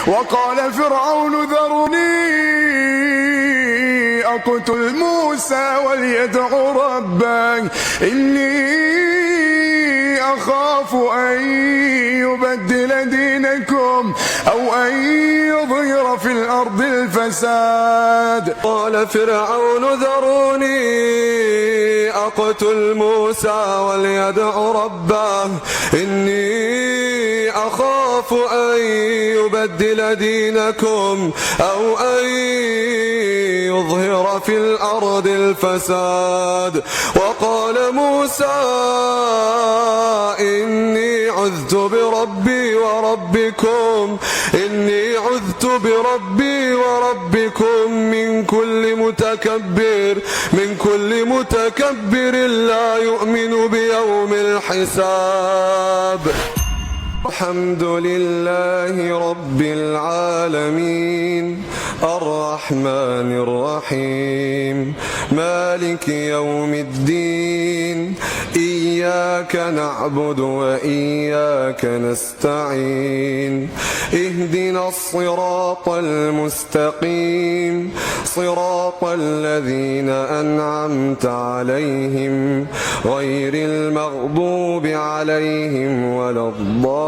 وقال فرعون ذرني أقتل موسى وليدع ربه إني أخاف أن يبدل دينكم أو أن يظهر في الأرض الفساد. قال فرعون ذروني أقتل موسى وليدع ربه إني أخاف أن يبدل دينكم أو أن يظهر في الأرض الفساد. وقال موسى إني عذت بربي وربكم من كل متكبر لا يؤمن بيوم الحساب. الحمد لله رب العالمين الرحمن الرحيم مالك يوم الدين إياك نعبد وإياك نستعين اهدنا الصراط المستقيم صراط الذين أنعمت عليهم غير المغضوب عليهم ولا الضالين.